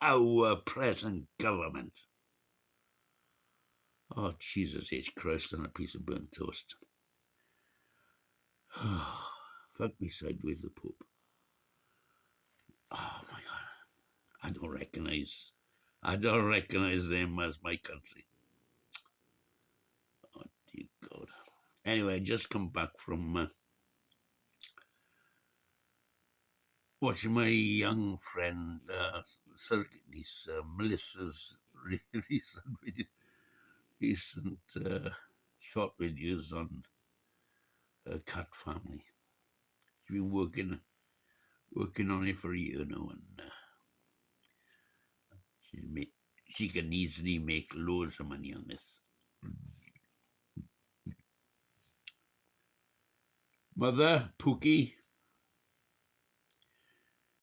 our present government. Oh, Jesus H. Christ on a piece of burnt toast. Fuck me sideways, the Pope. Oh, my God. I don't recognize them as my country. Oh, dear God. Anyway, I just come back from watching my young friend, circuit niece, Melissa's recent short videos on her cat family. She's been working on it for a year now, and she can easily make loads of money on this. Mother, Pookie,